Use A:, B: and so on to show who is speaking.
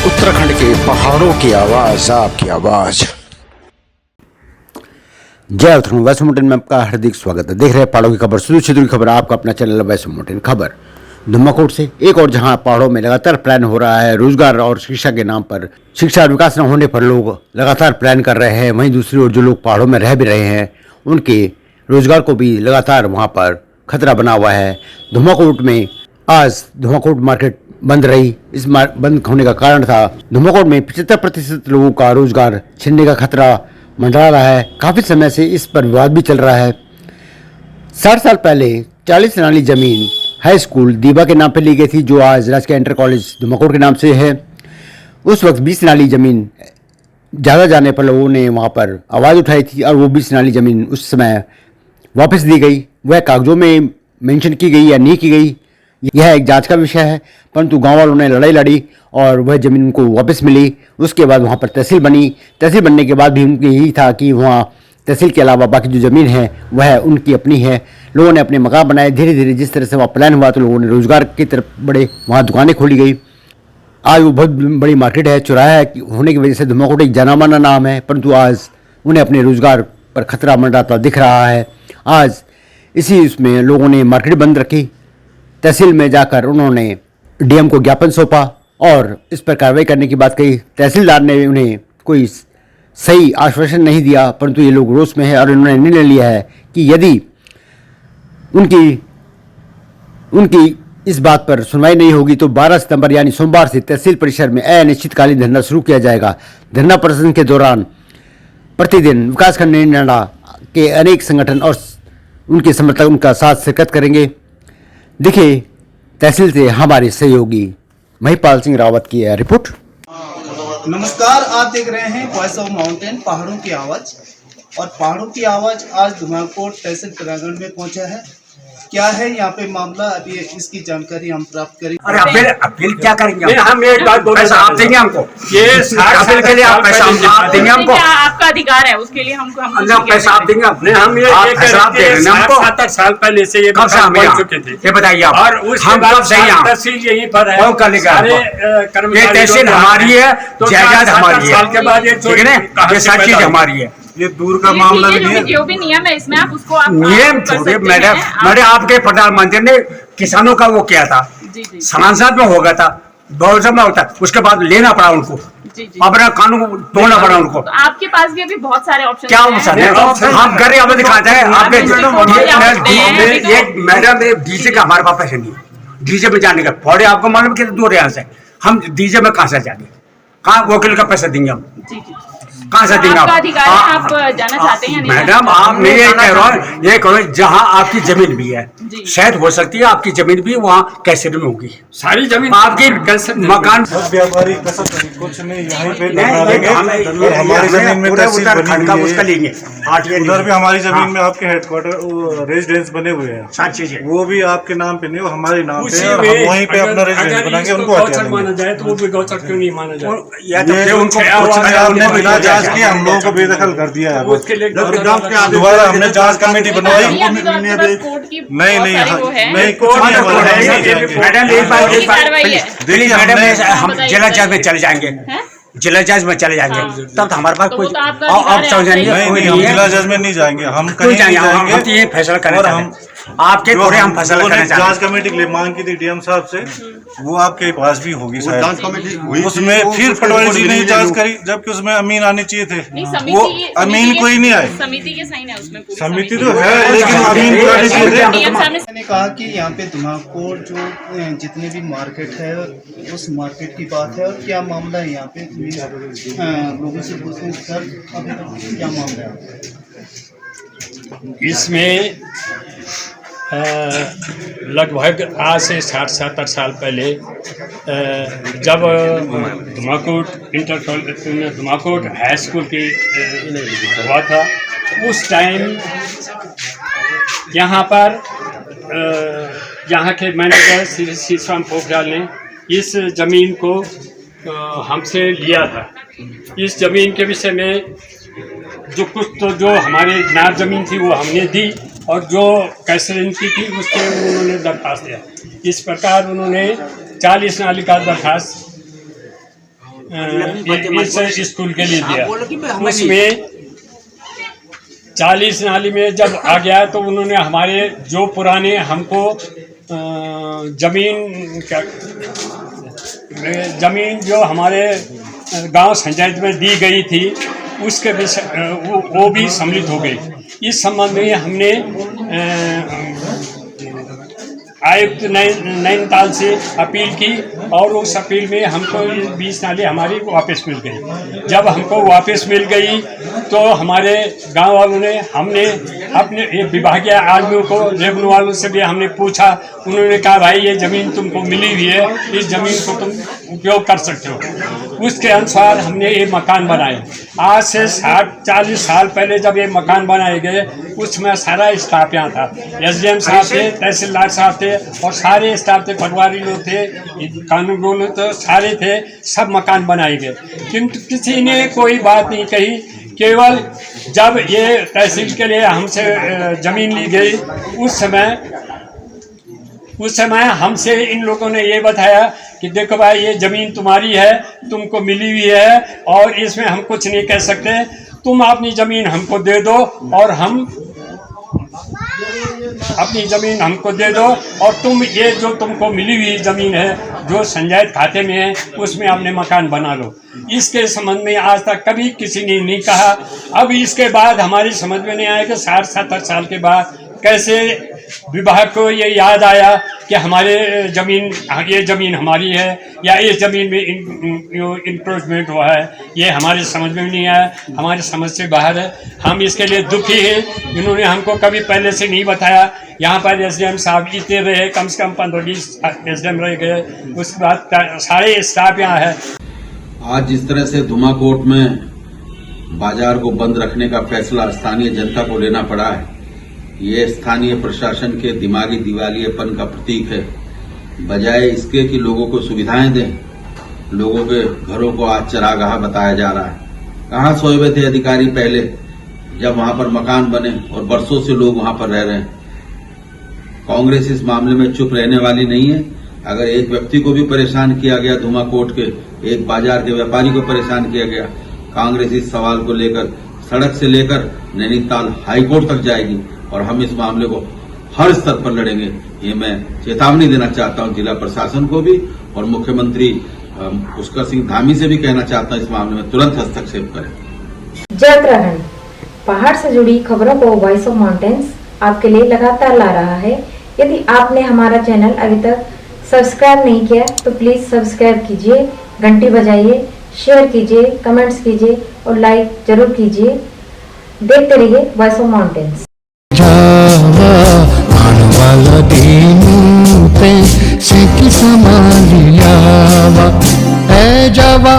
A: उत्तराखंड के पहाड़ों की आवाज, आपकी आवाज। जय उत्तराखंड। वैसे माउंटेन में आपका हार्दिक स्वागत है। देख रहे हैं पहाड़ों की खबर, सुदूर क्षेत्र की खबर। आपका अपना चैनल वैसे माउंटेन खबर। धुमाकोट से एक और जहां पहाड़ों में लगातार प्लान हो रहा है रोजगार और शिक्षा के नाम पर, शिक्षा और विकास न होने पर लोग लगातार प्लान कर रहे हैं, वहीं दूसरी ओर जो लोग पहाड़ों में रह भी रहे हैं उनके रोजगार को भी लगातार वहां पर खतरा बना हुआ है। धुमाकोट में आज धुमाकोट मार्केट बंद रही। इस बंद होने का कारण था धुमाकोट में 75% लोगों का रोजगार छिनने का खतरा मंडरा रहा है। काफी समय से इस पर विवाद भी चल रहा है। 60 साल पहले 40 नाली जमीन हाई स्कूल दीबा के नाम पर ली गई थी, जो आज राजकीय इंटर कॉलेज धुमाकोट के नाम से है। उस वक्त 20 नाली जमीन ज़्यादा जाने पर लोगों ने वहाँ पर आवाज़ उठाई थी और वो 20 नाली जमीन उस समय वापस दी गई। वह कागजों में मेंशन की गई या नहीं की गई, यह एक जांच का विषय है, परंतु गांव वालों ने लड़ाई लड़ी और वह ज़मीन उनको वापस मिली। उसके बाद वहाँ पर तहसील बनी। तहसील बनने के बाद भी उनकी यही था कि वहाँ तहसील के अलावा बाकी जो ज़मीन है वह उनकी अपनी है। लोगों ने अपने मकान बनाए। धीरे धीरे जिस तरह से वहाँ प्लान हुआ तो लोगों ने रोज़गार की तरफ बढ़े, वहाँ दुकानें खोली गई। आज वो बहुत बड़ी मार्केट है। चौराहा होने की वजह से धुमाकोट एक जाना माना नाम है, परंतु आज उन्हें अपने रोज़गार पर खतरा मंडराता दिख रहा है। आज इसी उसमें लोगों ने मार्केट बंद रखी। तहसील में जाकर उन्होंने डीएम को ज्ञापन सौंपा और इस पर कार्रवाई करने की बात कही। तहसीलदार ने उन्हें कोई सही आश्वासन नहीं दिया, परंतु ये लोग रोष में है और उन्होंने निर्णय लिया है कि यदि उनकी इस बात पर सुनवाई नहीं होगी तो 12 सितंबर यानी सोमवार से तहसील परिसर में अनिश्चितकालीन धरना शुरू किया जाएगा। धरना प्रदर्शन के दौरान प्रतिदिन विकासखंड निर्णय के अनेक संगठन और उनके समर्थक उनका साथ शिरकत करेंगे। देखिए तहसील से हमारे सहयोगी महिपाल सिंह रावत की है रिपोर्ट।
B: नमस्कार, आप देख रहे हैं वॉइस ऑफ माउंटेन पहाड़ों की आवाज। और पहाड़ों की आवाज आज धुमाकोट तहसील प्रांगण में पहुंचा है। क्या है यहाँ पे मामला, अभी इसकी जानकारी हम प्राप्त करेंगे।
C: अरे अपील क्या करेंगे?
D: हम एक बात बोल,
C: पैसा आप देंगे हमको?
D: ये
C: अपील के लिए आप पैसा आप देंगे हमको?
E: आपका अधिकार है, उसके लिए हमको
C: पैसा आप देंगे?
D: नहीं, हम ये
C: पैसा आप दे रहे हैं हमको?
D: 7 साल पहले से ये
C: कब से हम
D: बन चुके थे,
C: ये बताइए आप।
D: और उसके बाद तहसील यहीं पर है।
C: कौन करेगा? ये तहसील हमारी है, जायदाद हमारी है,
D: साल के बाद ये
C: ठीक है ना? ये सब चीज हमारी है।
B: ये दूर का मामला भी नहीं है।
E: जो भी नियम है इसमें आप उसको
C: नियम छोड़िए मैडम, आपके प्रधानमंत्री ने किसानों का वो किया था, सांसद में हो गया था, बहुत में होता, उसके बाद लेना पड़ा उनको, अपना कानून तोड़ना पड़ा उनको।
E: तो आपके पास भी अभी बहुत सारे ऑप्शन
C: क्या ऑप्शन है? हम घर अब दिखाते हैं आपके ये मैडम डीजे का हमारे पास पैसे नहीं है। डीजे में जाने का फौड़े आपको मालूम कितने दूर है यहाँ से, हम डीजे में कहाँ से जाएंगे? कहाँ वकील का पैसा देंगे हम? कहाँ से देंगे?
E: आप जाना चाहते हैं?
C: मैडम आप मैं ये कह रहा हूँ, ये करो जहाँ आपकी जमीन भी है, शायद हो सकती है आपकी जमीन भी वहाँ कैसेट में होगी।
D: सारी जमीन
C: आपकी मकान
F: व्यापारी कुछ नहीं यहीं पे हमारी जमीन में तहसील बनी हुई है,
C: उसका लेंगे।
F: उधर भी हमारी जमीन में आपके हेडक्वार्टर रेजिडेंस बने हुए हैं,
C: सारी चीजें
F: वो भी आपके नाम पे नहीं, वो हमारे नाम पे है और हम वहीं पे अपना रेजिडेंस बनाएंगे। उनको
D: गौचर माना जाए तो वो भी गौचर क्यों नहीं माना जाए?
F: आपने बिना जांच के हम लोगों को बेदखल कर दिया है। दोबारा हमने जांच कमेटी बनवाई। नहीं कुछ नहीं।
C: मैडम एक बार देखिए मैडम, हम जिला जज में चले जाएंगे, जिला जज में चले जाएंगे, तब तो हमारे पास कोई आप समझेंगे।
F: नहीं हम जिला जज में नहीं जाएंगे, हम कहीं
C: जाएंगे,
F: जाएंगे।
C: हम ये फैसला करें आपके थोड़े हम फैसला करना चाहते हैं।
F: जांच कमेटी के लिए मांग की थी डीएम साहब से, वो आपके पास भी होगी शायद। उसमें फिर पटवारी जी ने जांच करी, जबकि उसमें अमीन आने चाहिए थे, वो अमीन कोई नहीं आए।
E: समिति के साइन है उसमें,
F: समिति तो है लेकिन अमीन को आने चाहिए थे।
B: मैंने कहा कि यहाँ पे धुमाकोट जो जितने भी मार्केट है उस मार्केट की बात है। और क्या मामला है यहाँ पे, लोगों से पूछते हैं सर अभी तक क्या मामला है
D: इसमें? लगभग आज से 60-70 साल पहले जब धुमाकोट हाई स्कूल के हुआ था, उस टाइम यहाँ पर यहाँ के मैनेजर श्री श्रीराम पोखरियाल ने इस ज़मीन को हमसे लिया था। इस ज़मीन के विषय में जो कुछ तो जो हमारे नाप ज़मीन थी वो हमने दी और जो कैसेंसी थी उसके उन्होंने दरख्वास्त दिया। इस प्रकार उन्होंने 40 नाली का दरख्वास्त इस स्कूल के लिए दिया। उसमें 40 नाली में जब आ गया तो उन्होंने हमारे जो पुराने हमको जमीन जो हमारे गांव पंचायत में दी गई थी उसके वो भी सम्मिलित हो गई। इस संबंध में हमने आयुक्त नैनीताल से अपील की और उस अपील में हमको 20 नाली हमारी वापस मिल गई। जब हमको वापस मिल गई तो हमारे गांव वालों ने हमने अपने विभागीय आदमियों को रेवेन्यू वालों से भी हमने पूछा। उन्होंने कहा भाई ये ज़मीन तुमको मिली हुई है, इस ज़मीन को तुम उपयोग कर सकते हो। उसके अनुसार हमने ये मकान बनाए। आज से 40 साल पहले जब ये मकान बनाए गए उसमें सारा स्टाफ यहाँ था। SDM साहब थे, तहसीलदार साहब थे और सारे स्टाफ थे, पटवारी लोग थे, कानून लोग तो सारे थे। सब मकान बनाए गए किंतु किसी ने कोई बात नहीं कही। केवल जब ये तहसील के लिए हमसे ज़मीन ली गई उस समय हमसे इन लोगों ने ये बताया कि देखो भाई ये ज़मीन तुम्हारी है, तुमको मिली हुई है और इसमें हम कुछ नहीं कह सकते। तुम अपनी ज़मीन हमको दे दो और हम अपनी ज़मीन हमको दे दो और तुम ये जो तुमको मिली हुई ज़मीन है जो संजायत खाते में है उसमें अपने मकान बना लो। इसके संबंध में आज तक कभी किसी ने नहीं कहा। अब इसके बाद हमारी समझ में नहीं आया कि 60-70 साल के बाद कैसे विभाग को ये याद आया कि ये ज़मीन हमारी है या इस ज़मीन में इंक्रोचमेंट हुआ है। ये हमारे समझ में नहीं आया, हमारी समझ से बाहर है। हम इसके लिए दुखी हैं। इन्होंने हमको कभी पहले से नहीं बताया। यहाँ पर SDM साहब इतने रहे, कम से कम 15-20 SDM रह गए। उसके बाद सारे स्टाफ यहाँ है।
G: आज जिस तरह से धुमाकोट में बाजार को बंद रखने का फैसला स्थानीय जनता को लेना पड़ा है, ये स्थानीय प्रशासन के दिमागी दिवालियेपन का प्रतीक है। बजाय इसके कि लोगों को सुविधाएं दें, लोगों के घरों को आज चरागाह बताया जा रहा है। कहाँ सोए हुए थे अधिकारी पहले जब वहां पर मकान बने और बरसों से लोग वहां पर रह रहे हैं। कांग्रेस इस मामले में चुप रहने वाली नहीं है। अगर एक व्यक्ति को भी परेशान किया गया, धुमाकोट के एक बाजार के व्यापारी को परेशान किया गया, कांग्रेस इस सवाल को लेकर सड़क से लेकर नैनीताल हाईकोर्ट तक जाएगी और हम इस मामले को हर स्तर पर लड़ेंगे। ये मैं चेतावनी देना चाहता हूं जिला प्रशासन को भी और मुख्यमंत्री पुष्कर सिंह धामी से भी कहना चाहता हूं इस मामले में तुरंत हस्तक्षेप करें।
H: जय उत्तराखंड, पहाड़ से जुड़ी खबरों को वॉइस ऑफ माउंटेन्स आपके लिए लगातार ला रहा है। यदि आपने हमारा चैनल अभी तक सब्सक्राइब नहीं किया तो प्लीज सब्सक्राइब कीजिए, घंटी बजाइए, शेयर कीजिए, कमेंट्स कीजिए और लाइक जरूर कीजिए। देखते रहिए वॉइस ऑफ माउंटेन्स।
I: वाला दीनू पे सिकी समालियावा ए जावा